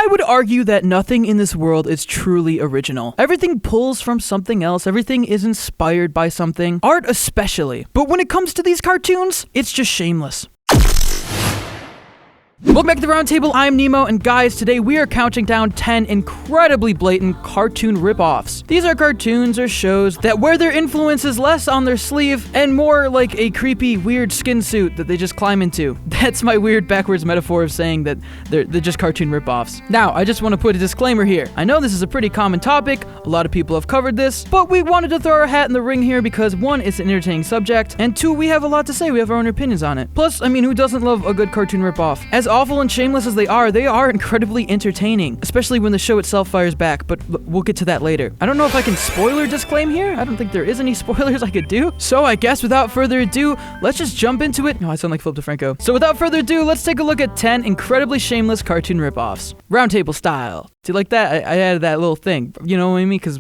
I would argue that nothing in this world is truly original. Everything pulls from something else. Everything is inspired by something. Art especially. But when it comes to these cartoons, it's just shameless. Welcome back to the Roundtable, I'm Nemo, and guys, today we are counting down 10 incredibly blatant cartoon rip-offs. These are cartoons or shows that wear their influences less on their sleeve and more like a creepy, weird skin suit that they just climb into. That's my weird backwards metaphor of saying that they're just cartoon rip-offs. Now, I just want to put a disclaimer here. I know this is a pretty common topic, a lot of people have covered this, but we wanted to throw our hat in the ring here because 1, it's an entertaining subject, and 2, we have a lot to say, we have our own opinions on it. Plus, I mean, who doesn't love a good cartoon rip-off? As awful and shameless as they are incredibly entertaining, especially when the show itself fires back, but we'll get to that later. I don't know if I can spoiler disclaim here. I don't think there is any spoilers I could do. So I guess without further ado, let's just jump into it. No, I sound like Philip DeFranco. So without further ado, let's take a look at 10 incredibly shameless cartoon rip-offs. Roundtable style. Do you like that? I added that little thing. You know what I mean? Because...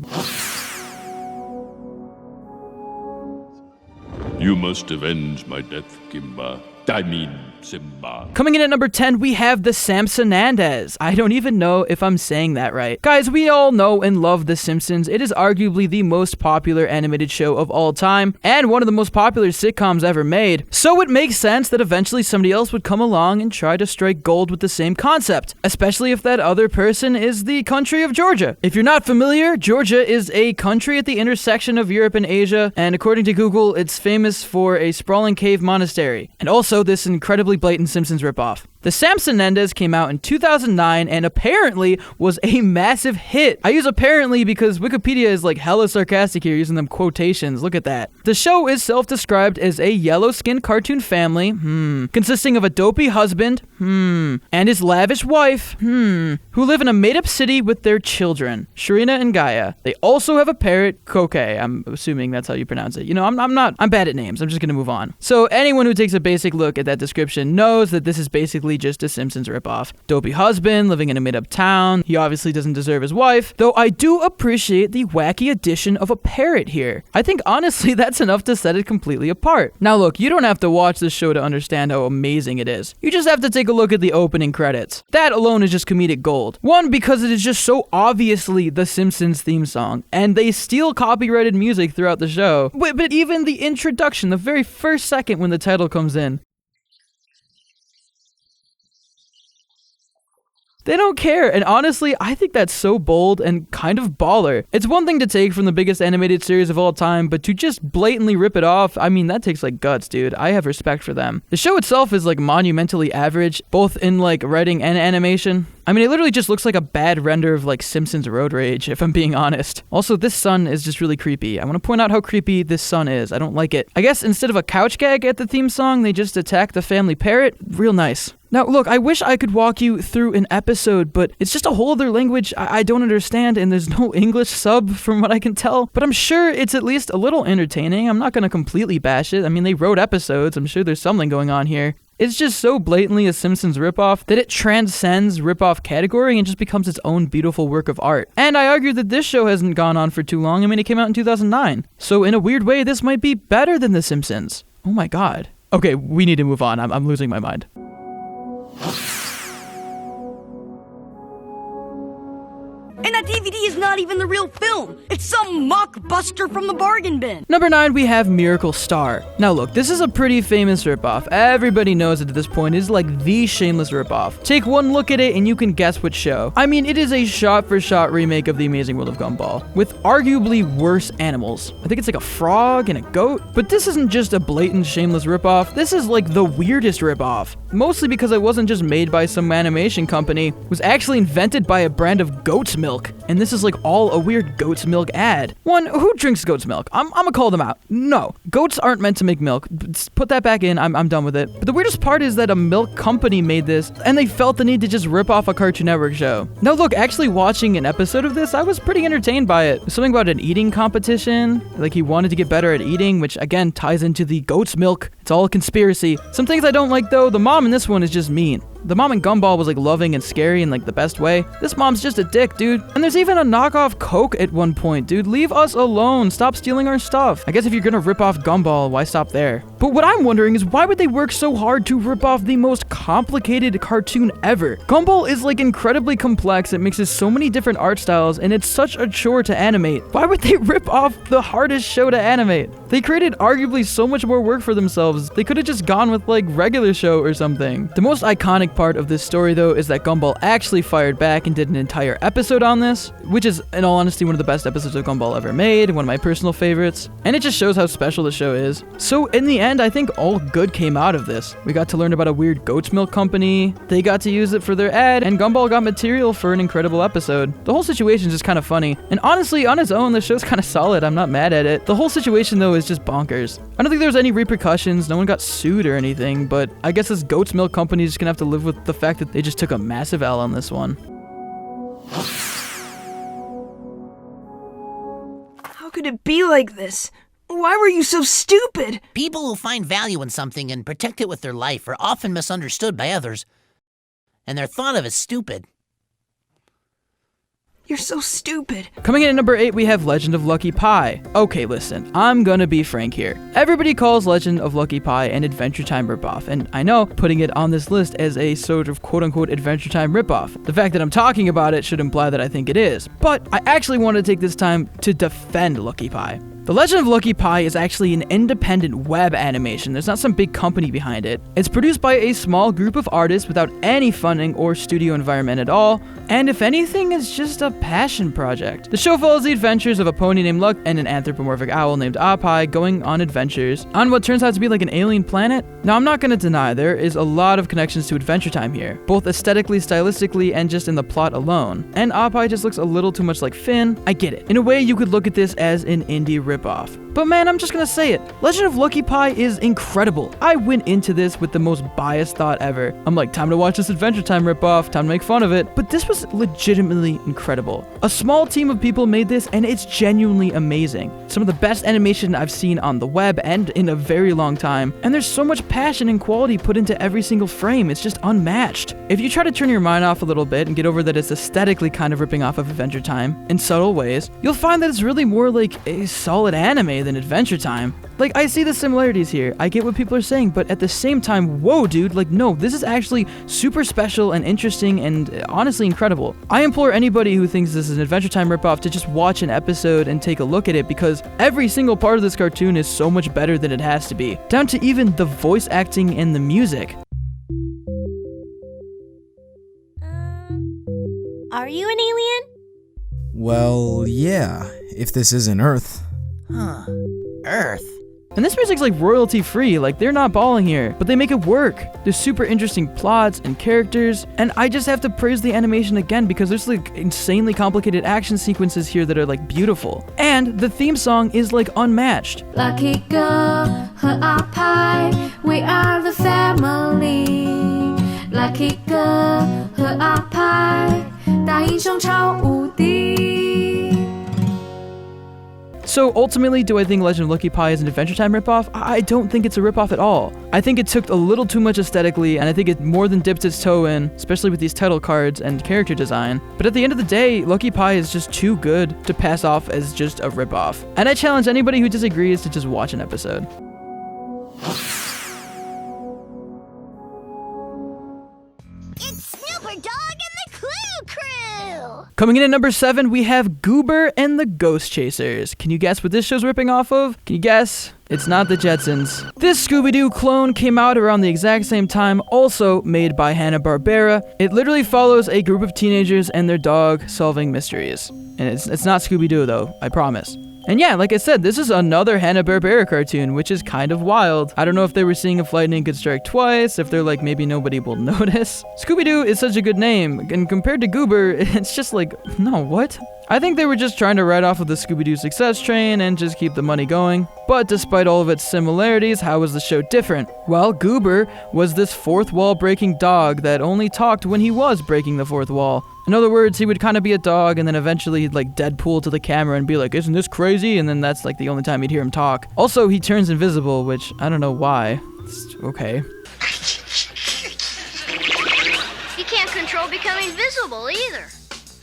You must avenge my death, Kimba. I mean, Simba. Coming in at number 10, we have the Samsonandes. I don't even know if I'm saying that right. Guys, we all know and love The Simpsons. It is arguably the most popular animated show of all time, and one of the most popular sitcoms ever made. So it makes sense that eventually somebody else would come along and try to strike gold with the same concept, especially if that other person is the country of Georgia. If you're not familiar, Georgia is a country at the intersection of Europe and Asia, and according to Google, it's famous for a sprawling cave monastery, and also this incredibly blatant Simpsons ripoff. The Samsonandes came out in 2009 and apparently was a massive hit. I use apparently because Wikipedia is like hella sarcastic here, using them quotations. Look at that. The show is self-described as a yellow-skinned cartoon family, consisting of a dopey husband, and his lavish wife, who live in a made-up city with their children, Sharina and Gaia. They also have a parrot, Koke. I'm assuming that's how you pronounce it. You know, I'm bad at names. I'm just gonna move on. So anyone who takes a basic look at that description knows that this is basically just a Simpsons ripoff. Dopey husband living in a made-up town. He obviously doesn't deserve his wife, though I do appreciate the wacky addition of a parrot here. I think honestly that's enough to set it completely apart. Now look, you don't have to watch this show to understand how amazing it is. You just have to take a look at the opening credits. That alone is just comedic gold. 1, because it is just so obviously the Simpsons theme song, and they steal copyrighted music throughout the show. But even the introduction, the very first second when the title comes in, they don't care, and honestly, I think that's so bold and kind of baller. It's one thing to take from the biggest animated series of all time, but to just blatantly rip it off, I mean, that takes like guts, dude. I have respect for them. The show itself is like monumentally average, both in like writing and animation. I mean, it literally just looks like a bad render of like Simpsons Road Rage, if I'm being honest. Also, this sun is just really creepy. I want to point out how creepy this sun is. I don't like it. I guess instead of a couch gag at the theme song, they just attack the family parrot. Real nice. Now, look, I wish I could walk you through an episode, but it's just a whole other language I don't understand, and there's no English sub from what I can tell. But I'm sure it's at least a little entertaining. I'm not going to completely bash it. I mean, they wrote episodes. I'm sure there's something going on here. It's just so blatantly a Simpsons ripoff that it transcends ripoff category and just becomes its own beautiful work of art. And I argue that this show hasn't gone on for too long. I mean, it came out in 2009. So in a weird way, this might be better than The Simpsons. Oh my god. Okay, we need to move on. I'm losing my mind. And that DVD is not even the real film. It's some mockbuster from the bargain bin. Number 9, we have Miracle Star. Now look, this is a pretty famous ripoff. Everybody knows it at this point. It is like the shameless ripoff. Take one look at it and you can guess which show. I mean, it is a shot-for-shot remake of The Amazing World of Gumball, with arguably worse animals. I think it's like a frog and a goat. But this isn't just a blatant shameless ripoff. This is like the weirdest ripoff. Mostly because it wasn't just made by some animation company. It was actually invented by a brand of goat's milk. And this is like all a weird goat's milk ad. 1, who drinks goat's milk? I'm gonna call them out. No, goats aren't meant to make milk. Put that back in, I'm done with it. But the weirdest part is that a milk company made this, and they felt the need to just rip off a Cartoon Network show. Now look, actually watching an episode of this, I was pretty entertained by it. Something about an eating competition, like he wanted to get better at eating, which again ties into the goat's milk. It's all a conspiracy. Some things I don't like though, the mom in this one is just mean. The mom in Gumball was like loving and scary in like the best way. This mom's just a dick, dude. And there's even a knockoff Coke at one point, dude. Leave us alone. Stop stealing our stuff. I guess if you're gonna rip off Gumball, why stop there? But what I'm wondering is why would they work so hard to rip off the most complicated cartoon ever? Gumball is like incredibly complex, it mixes so many different art styles, and it's such a chore to animate. Why would they rip off the hardest show to animate? They created arguably so much more work for themselves. They could have just gone with like regular show or something. The most iconic part of this story though is that Gumball actually fired back and did an entire episode on this, which is in all honesty one of the best episodes of Gumball ever made, one of my personal favorites, and it just shows how special the show is. So in the end, I think all good came out of this. We got to learn about a weird goat's milk company, they got to use it for their ad, and Gumball got material for an incredible episode. The whole situation is just kind of funny, and honestly, on its own, the show's kind of solid. I'm not mad at it. The whole situation though is just bonkers. I don't think there was any repercussions, no one got sued or anything, but I guess this goat's milk company is just gonna have to live with the fact that they just took a massive L on this one. How could it be like this? Why were you so stupid? People who find value in something and protect it with their life are often misunderstood by others, and they're thought of as stupid. You're so stupid. Coming in at number 8, we have Legend of Lucky Pie. Okay, listen, I'm gonna be frank here. Everybody calls Legend of Lucky Pie an Adventure Time ripoff, and I know putting it on this list as a sort of quote-unquote Adventure Time ripoff. The fact that I'm talking about it should imply that I think it is, but I actually want to take this time to defend Lucky Pie. The Legend of Lucky Pie is actually an independent web animation. There's not some big company behind it. It's produced by a small group of artists without any funding or studio environment at all, and if anything, it's just a passion project. The show follows the adventures of a pony named Luck and an anthropomorphic owl named Apai going on adventures on what turns out to be like an alien planet. Now, I'm not gonna deny there is a lot of connections to Adventure Time here, both aesthetically, stylistically, and just in the plot alone. And Apai just looks a little too much like Finn. I get it. In a way, you could look at this as an indie ripoff. But man, I'm just gonna say it. Legend of Lucky Pie is incredible. I went into this with the most biased thought ever. I'm like, time to watch this Adventure Time ripoff, time to make fun of it. But this was legitimately incredible. A small team of people made this, and it's genuinely amazing. Some of the best animation I've seen on the web and in a very long time. And there's so much passion and quality put into every single frame. It's just unmatched. If you try to turn your mind off a little bit and get over that it's aesthetically kind of ripping off of Adventure Time in subtle ways, you'll find that it's really more like a solid anime than Adventure Time. Like, I see the similarities here. I get what people are saying, but at the same time, whoa, dude, like, no, this is actually super special and interesting and honestly incredible. I implore anybody who thinks this is an Adventure Time ripoff to just watch an episode and take a look at it, because every single part of this cartoon is so much better than it has to be, down to even the voice acting and the music. Are you an alien? Well, yeah, if this isn't Earth. Huh. Earth. And this music's like royalty free, like they're not balling here, but they make it work. There's super interesting plots and characters, and I just have to praise the animation again because there's like insanely complicated action sequences here that are like beautiful. And the theme song is like unmatched. Lucky girl, her our pie, we are the family. Lucky girl, her our pie, 大英雄超无敌. So ultimately, do I think Legend of Lucky Pie is an Adventure Time ripoff? I don't think it's a ripoff at all. I think it took a little too much aesthetically, and I think it more than dipped its toe in, especially with these title cards and character design. But at the end of the day, Lucky Pie is just too good to pass off as just a ripoff. And I challenge anybody who disagrees to just watch an episode. Coming in at number 7, we have Goober and the Ghost Chasers. Can you guess what this show's ripping off of? Can you guess? It's not the Jetsons. This Scooby-Doo clone came out around the exact same time, also made by Hanna-Barbera. It literally follows a group of teenagers and their dog solving mysteries. And it's not Scooby-Doo though, I promise. And yeah, like I said, this is another Hanna-Barbera cartoon, which is kind of wild. I don't know if they were seeing if lightning could strike twice, if they're like, maybe nobody will notice. Scooby-Doo is such a good name, and compared to Goober, it's just like, no, what? I think they were just trying to ride off of the Scooby-Doo success train and just keep the money going. But despite all of its similarities, how was the show different? Well, Goober was this fourth wall breaking dog that only talked when he was breaking the fourth wall. In other words, he would kind of be a dog and then eventually he'd like Deadpool to the camera and be like, isn't this crazy? And then that's like the only time you'd hear him talk. Also, he turns invisible, which I don't know why. It's okay. You can't control becoming visible either.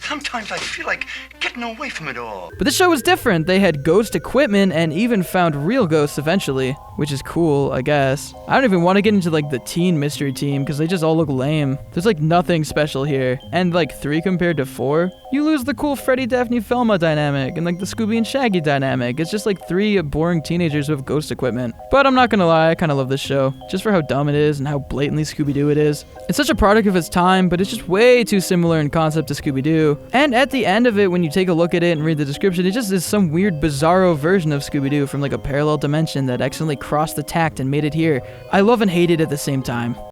Sometimes I feel like getting away from it all. But this show was different. They had ghost equipment and even found real ghosts eventually, which is cool, I guess. I don't even want to get into like the teen mystery team because they just all look lame. There's like nothing special here. And like 3 compared to 4, you lose the cool Freddy, Daphne, Velma dynamic and like the Scooby and Shaggy dynamic. It's just like 3 boring teenagers with ghost equipment. But I'm not gonna lie, I kind of love this show just for how dumb it is and how blatantly Scooby-Doo it is. It's such a product of its time, but it's just way too similar in concept to Scooby-Doo. And at the end of it, when you take a look at it and read the description, it just is some weird bizarro version of Scooby-Doo from like a parallel dimension that accidentally crossed the tact and made it here. I love and hate it at the same time. Shut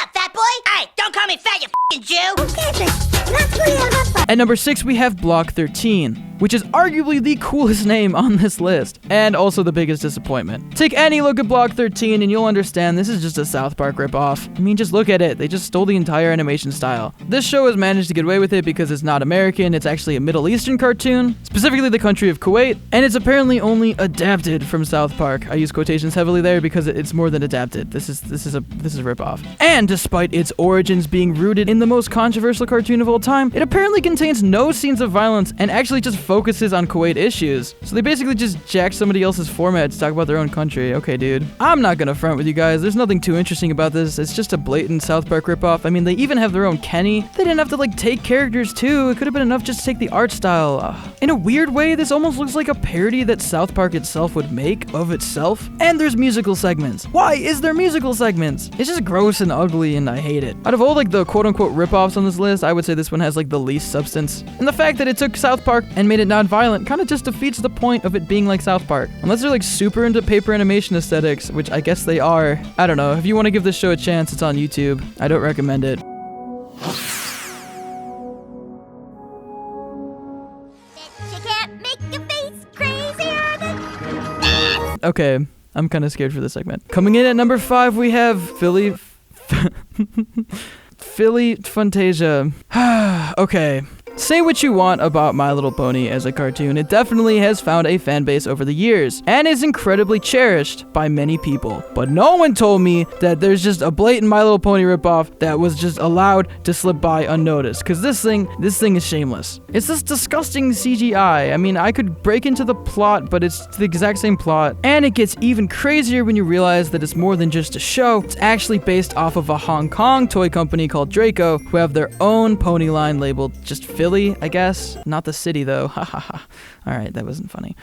up, fat boy! Hey, don't call me fat, you f***ing Jew! Okay, At number 6, we have Block 13, which is arguably the coolest name on this list, and also the biggest disappointment. Take any look at Block 13 and you'll understand this is just a South Park ripoff. I mean, just look at it. They just stole the entire animation style. This show has managed to get away with it because it's not American, it's actually a Middle Eastern cartoon, specifically the country of Kuwait, and it's apparently only adapted from South Park. I use quotations heavily there because it's more than adapted. This is a ripoff. And despite its origins being rooted in the most controversial cartoon of all time, it apparently contains no scenes of violence and actually just focuses on Kuwait issues. So they basically just jack somebody else's format to talk about their own country. Okay, dude. I'm not gonna front with you guys. There's nothing too interesting about this. It's just a blatant South Park ripoff. I mean, they even have their own Kenny. They didn't have to like take characters too. It could have been enough just to take the art style. In a weird way, this almost looks like a parody that South Park itself would make of itself. And there's musical segments. Why is there musical segments? It's just gross and ugly and I hate it. Out of all like the quote-unquote ripoffs on this list, I would say this one has like the least substance. And the fact that it took South Park and made it non-violent kind of just defeats the point of it being like South Park. Unless they're like super into paper animation aesthetics, which I guess they are. I don't know. If you want to give this show a chance, it's on YouTube. I don't recommend it. You can't make your face crazier than that! Okay, I'm kind of scared for this segment. Coming in at number 5, we have Philly Fantasia. Okay. Say what you want about My Little Pony as a cartoon, it definitely has found a fan base over the years, and is incredibly cherished by many people. But no one told me that there's just a blatant My Little Pony ripoff that was just allowed to slip by unnoticed, because this thing is shameless. It's this disgusting CGI. I mean, I could break into the plot, but it's the exact same plot, and it gets even crazier when you realize that it's more than just a show. It's actually based off of a Hong Kong toy company called Draco, who have their own pony line labeled just Philly, I guess. Not the city, though. Hahaha. Alright, that wasn't funny.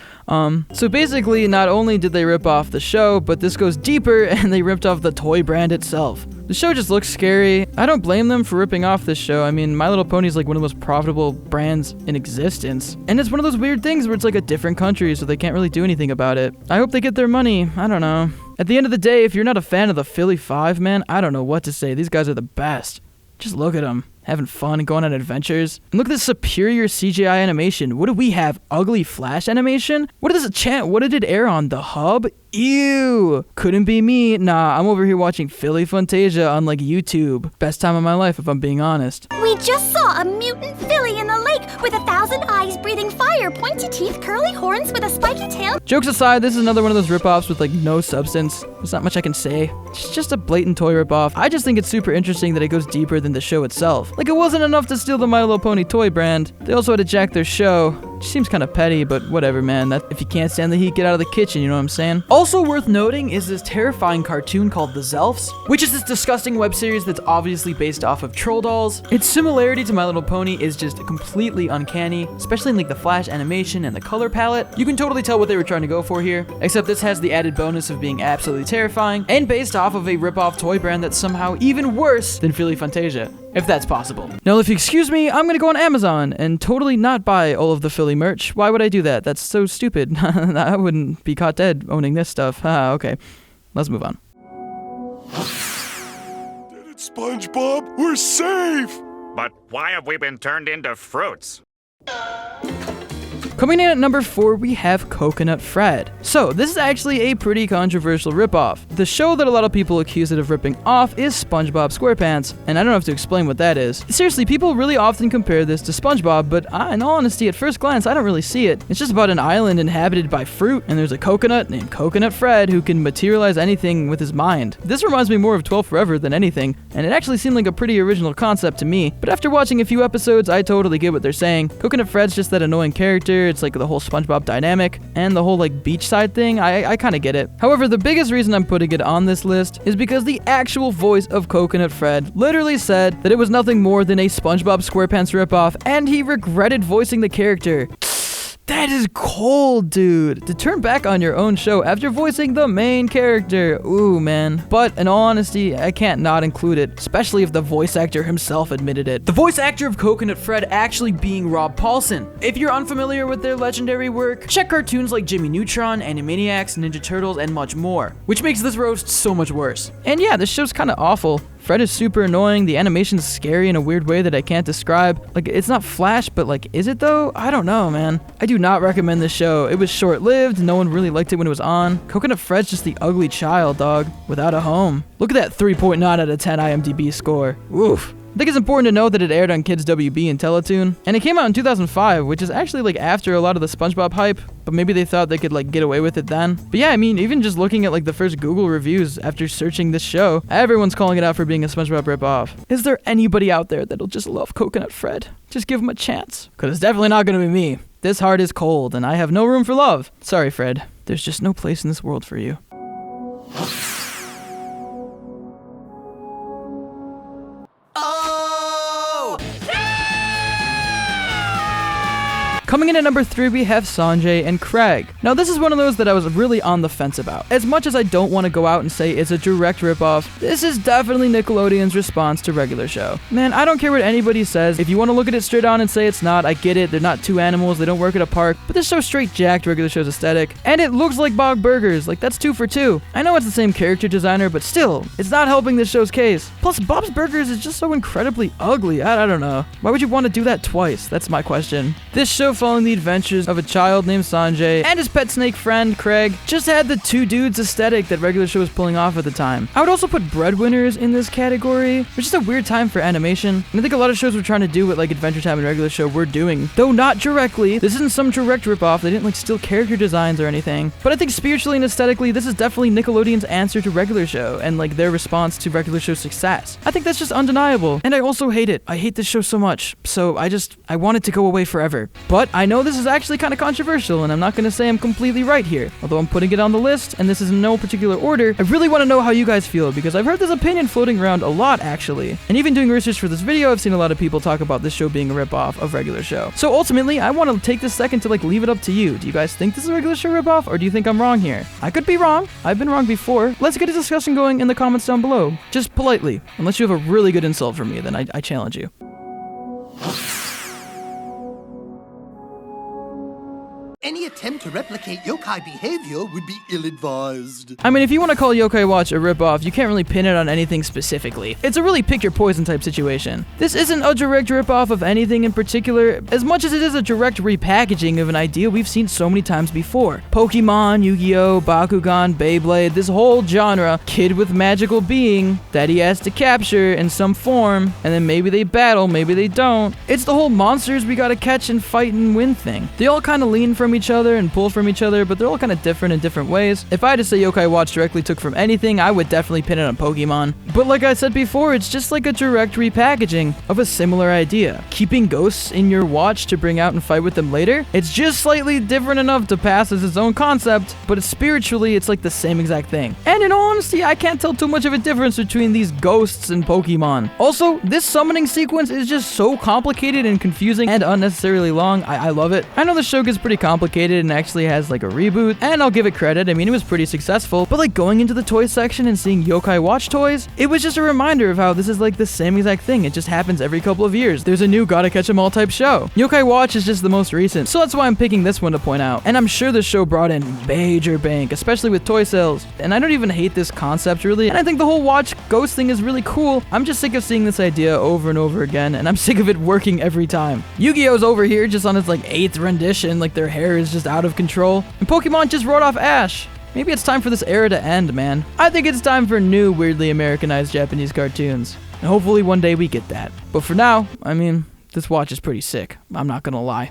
So basically, not only did they rip off the show, but this goes deeper, and they ripped off the toy brand itself. The show just looks scary. I don't blame them for ripping off this show. I mean, My Little Pony is like one of the most profitable brands in existence. And it's one of those weird things where it's like a different country, so they can't really do anything about it. I hope they get their money. I don't know. At the end of the day, if you're not a fan of the Philly 5, man, I don't know what to say. These guys are the best. Just look at them. Having fun and going on adventures. And look at this superior CGI animation. What do we have? Ugly Flash animation? What is this what did it air on? The Hub? Ew. Couldn't be me. Nah, I'm over here watching Philly Fantasia on like YouTube. Best time of my life if I'm being honest. We just saw a mutant Philly in the lake with 1,000 eyes, breathing fire, pointy teeth, curly horns with a spiky tail. Jokes aside, this is another one of those ripoffs with like no substance. There's not much I can say. It's just a blatant toy ripoff. I just think it's super interesting that it goes deeper than the show itself. Like, it wasn't enough to steal the My Little Pony toy brand. They also had to jack their show, which seems kind of petty, but whatever, man. That if you can't stand the heat, get out of the kitchen, you know what I'm saying? Also worth noting is this terrifying cartoon called The Zelfs, which is this disgusting web series that's obviously based off of troll dolls. Its similarity to My Little Pony is just completely uncanny, especially in like the flash animation and the color palette. You can totally tell what they were trying to go for here, except this has the added bonus of being absolutely terrifying and based off of a rip-off toy brand that's somehow even worse than Philly Fantasia, if that's possible. Now, if you excuse me, I'm gonna go on Amazon and totally not buy all of the Philly merch. Why would I do that? That's so stupid. I wouldn't be caught dead owning this stuff. Okay, let's move on. Did it, SpongeBob? We're safe! But why have we been turned into fruits? Coming in at number 4, we have Coconut Fred. So, this is actually a pretty controversial ripoff. The show that a lot of people accuse it of ripping off is SpongeBob SquarePants, and I don't have to explain what that is. Seriously, people really often compare this to SpongeBob, but in all honesty, at first glance, I don't really see it. It's just about an island inhabited by fruit, and there's a coconut named Coconut Fred who can materialize anything with his mind. This reminds me more of 12 Forever than anything, and it actually seemed like a pretty original concept to me, but after watching a few episodes, I totally get what they're saying. Coconut Fred's just that annoying character, it's like the whole SpongeBob dynamic, and the whole like beachside thing, I kinda get it. However, the biggest reason I'm putting it on this list is because the actual voice of Coconut Fred literally said that it was nothing more than a SpongeBob SquarePants ripoff, and he regretted voicing the character. That is cold, dude. To turn back on your own show after voicing the main character. Ooh, man. But in all honesty, I can't not include it, especially if the voice actor himself admitted it. The voice actor of Coconut Fred actually being Rob Paulsen. If you're unfamiliar with their legendary work, check cartoons like Jimmy Neutron, Animaniacs, Ninja Turtles, and much more, which makes this roast so much worse. And yeah, this show's kinda awful. Fred is super annoying, the animation's scary in a weird way that I can't describe. Like, it's not Flash, but like, is it though? I don't know, man. I do not recommend this show. It was short-lived, no one really liked it when it was on. Coconut Fred's just the ugly child, dog, without a home. Look at that 3.9 out of 10 IMDb score. Oof. I think it's important to note that it aired on Kids WB and Teletoon, and it came out in 2005, which is actually like after a lot of the SpongeBob hype, but maybe they thought they could like get away with it then. But yeah, I mean, even just looking at like the first Google reviews after searching this show, everyone's calling it out for being a SpongeBob ripoff. Is there anybody out there that'll just love Coconut Fred? Just give him a chance. Cause it's definitely not gonna be me. This heart is cold, and I have no room for love. Sorry, Fred. There's just no place in this world for you. Coming in at number 3, we have Sanjay and Craig. Now, this is one of those that I was really on the fence about. As much as I don't want to go out and say it's a direct ripoff, this is definitely Nickelodeon's response to regular show. Man, I don't care what anybody says. If you want to look at it straight on and say it's not, I get it. They're not two animals, they don't work at a park, but this show's straight jacked regular show's aesthetic, and it looks like Bog Burgers. Like, that's 2 for 2. I know it's the same character designer, but still, it's not helping this show's case. Plus, Bob's Burgers is just so incredibly ugly. I don't know. Why would you want to do that twice? That's my question. This show following the adventures of a child named Sanjay and his pet snake friend, Craig, just had the two dudes aesthetic that regular show was pulling off at the time. I would also put Breadwinners in this category, which is a weird time for animation, and I think a lot of shows were trying to do what like Adventure Time and regular show were doing, though not directly. This isn't some direct ripoff, they didn't like steal character designs or anything, but I think spiritually and aesthetically, this is definitely Nickelodeon's answer to regular show, and like their response to regular show's success. I think that's just undeniable, and I also hate it. I hate this show so much, so I want it to go away forever. But I know this is actually kind of controversial, and I'm not going to say I'm completely right here. Although I'm putting it on the list, and this is in no particular order, I really want to know how you guys feel, because I've heard this opinion floating around a lot, actually. And even doing research for this video, I've seen a lot of people talk about this show being a ripoff of regular show. So ultimately, I want to take this second to like leave it up to you. Do you guys think this is a regular show ripoff, or do you think I'm wrong here? I could be wrong. I've been wrong before. Let's get a discussion going in the comments down below. Just politely. Unless you have a really good insult for me, then I challenge you. Any attempt to replicate yokai behavior would be ill-advised. I mean, if you want to call Yokai Watch a ripoff, you can't really pin it on anything specifically. It's a really pick your poison type situation. This isn't a direct ripoff of anything in particular, as much as it is a direct repackaging of an idea we've seen so many times before. Pokemon, Yu-Gi-Oh, Bakugan, Beyblade, this whole genre, kid with magical being that he has to capture in some form, and then maybe they battle, maybe they don't. It's the whole monsters we gotta catch and fight and win thing. They all kind of lean from each other and pull from each other, but they're all kind of different in different ways. If I had to say Yokai Watch directly took from anything, I would definitely pin it on Pokemon. But like I said before, it's just like a direct repackaging of a similar idea. Keeping ghosts in your watch to bring out and fight with them later, it's just slightly different enough to pass as its own concept, but spiritually, it's like the same exact thing. And in all honesty, I can't tell too much of a difference between these ghosts and Pokemon. Also, this summoning sequence is just so complicated and confusing and unnecessarily long. I love it. I know the show gets pretty complicated and actually actually has like a reboot, and I'll give it credit, I mean, it was pretty successful, but like going into the toy section and seeing Yokai Watch toys, it was just a reminder of how this is like the same exact thing. It just happens every couple of years. There's a new Gotta Catch 'em All type show. Yokai Watch is just the most recent, so that's why I'm picking this one to point out. And I'm sure this show brought in major bank, especially with toy sales. And I don't even hate this concept really, and I think the whole watch ghost thing is really cool. I'm just sick of seeing this idea over and over again, and I'm sick of it working every time. Yu-Gi-Oh's over here just on its like 8th rendition, like their hair is just out of control. And Pokemon just wrote off Ash. Maybe it's time for this era to end, man. I think it's time for new, weirdly Americanized Japanese cartoons. And hopefully one day we get that. But for now, I mean, this watch is pretty sick. I'm not gonna lie.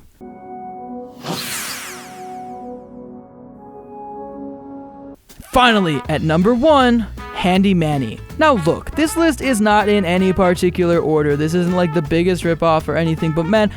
Finally, at number 1, Handy Manny. Now look, this list is not in any particular order. This isn't like the biggest ripoff or anything, but man,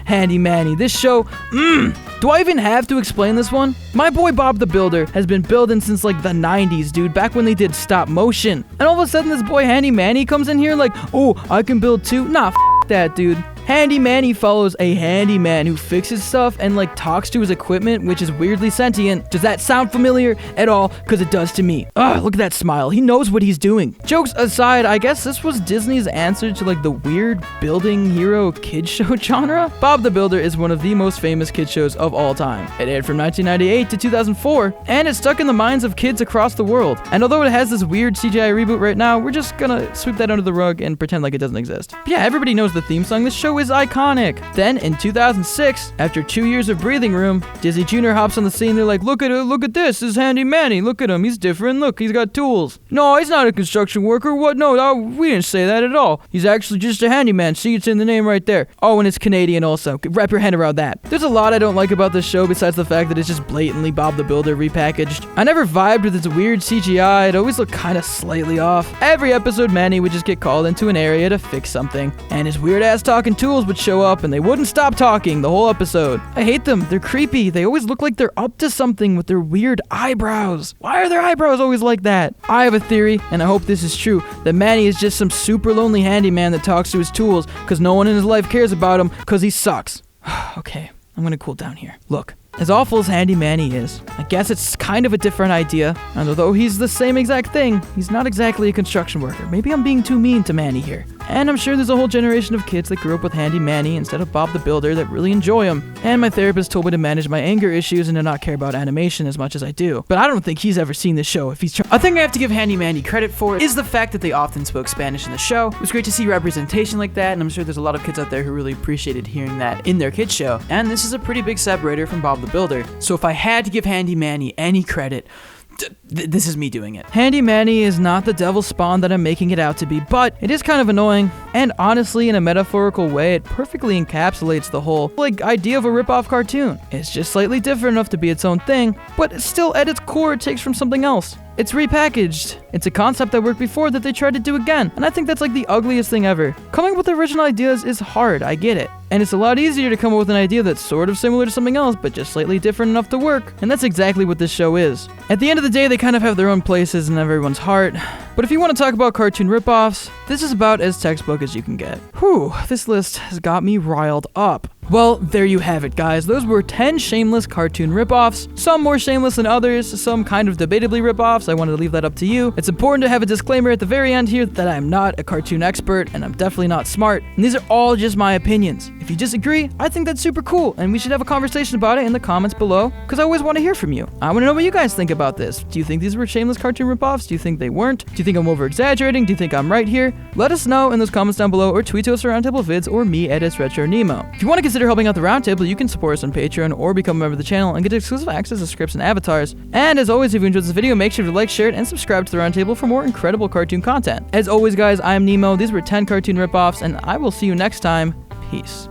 Handy Manny. This show, do I even have to explain this one? My boy Bob the Builder has been building since like the 90s, dude, back when they did stop motion. And all of a sudden this boy Handy Manny comes in here like, oh, I can build too. Nah, that, dude. Handy Manny follows a handyman who fixes stuff and like talks to his equipment, which is weirdly sentient. Does that sound familiar at all? Because it does to me. Ugh, look at that smile. He knows what he's doing. Jokes aside, I guess this was Disney's answer to like the weird building hero kid show genre. Bob the Builder is one of the most famous kid shows of all time. It aired from 1998 to 2004, and it's stuck in the minds of kids across the world. And although it has this weird CGI reboot right now, we're just gonna sweep that under the rug and pretend like it doesn't exist. But yeah, everybody knows the theme song. This show is iconic. Then in 2006, after 2 years of breathing room, Disney Jr. hops on the scene. They're like, look at this is Handy Manny. Look at him, he's different. Look, he's got tools. No, he's not a construction worker. What? No, we didn't say that at all. He's actually just a handyman. See, it's in the name right there. Oh, and it's Canadian also. Wrap your head around that. There's a lot I don't like about this show besides the fact that it's just blatantly Bob the Builder repackaged. I never vibed with its weird CGI. It always looked kind of slightly off. Every episode, Manny would just get called into an area to fix something, and his weird ass talking tools would show up and they wouldn't stop talking the whole episode. I hate them. They're creepy. They always look like they're up to something with their weird eyebrows. Why are their eyebrows always like that? I have a theory, and I hope this is true, that Manny is just some super lonely handyman that talks to his tools because no one in his life cares about him because he sucks. Okay, I'm gonna cool down here. Look. As awful as Handy Manny is, I guess it's kind of a different idea, and although he's the same exact thing, he's not exactly a construction worker. Maybe I'm being too mean to Manny here. And I'm sure there's a whole generation of kids that grew up with Handy Manny instead of Bob the Builder that really enjoy him. And my therapist told me to manage my anger issues and to not care about animation as much as I do. But I don't think he's ever seen this show if he's A thing I have to give Handy Manny credit for is the fact that they often spoke Spanish in the show. It was great to see representation like that, and I'm sure there's a lot of kids out there who really appreciated hearing that in their kids show. And this is a pretty big separator from Bob the Builder. So if I had to give Handy Manny any credit, this is me doing it. Handy Manny is not the devil spawn that I'm making it out to be, but it is kind of annoying, and honestly, in a metaphorical way, it perfectly encapsulates the whole, idea of a rip-off cartoon. It's just slightly different enough to be its own thing, but still, at its core, it takes from something else. It's repackaged. It's a concept that worked before that they tried to do again, and I think that's like the ugliest thing ever. Coming up with original ideas is hard, I get it. And it's a lot easier to come up with an idea that's sort of similar to something else, but just slightly different enough to work, and that's exactly what this show is. At the end of the day, they kind of have their own places in everyone's heart, but if you want to talk about cartoon rip-offs, this is about as textbook as you can get. Whew, this list has got me riled up. Well, there you have it, guys. Those were 10 shameless cartoon rip-offs. Some more shameless than others, some kind of debatably rip-offs. I wanted to leave that up to you. It's important to have a disclaimer at the very end here that I'm not a cartoon expert, and I'm definitely not smart, and these are all just my opinions. If you disagree, I think that's super cool, and we should have a conversation about it in the comments below, because I always want to hear from you. I want to know what you guys think about this. Do you think these were shameless cartoon rip-offs? Do you think they weren't? Do you think I'm over-exaggerating? Do you think I'm right here? Let us know in those comments down below, or tweet to us at Roundtable Vids, or me at itsretronemo. If you want to consider helping out the Roundtable, you can support us on Patreon or become a member of the channel and get exclusive access to scripts and avatars. And as always, if you enjoyed this video, make sure to like, share it, and subscribe to the Roundtable for more incredible cartoon content. As always, guys, I am Nemo. These were 10 cartoon rip-offs, and I will see you next time. Peace.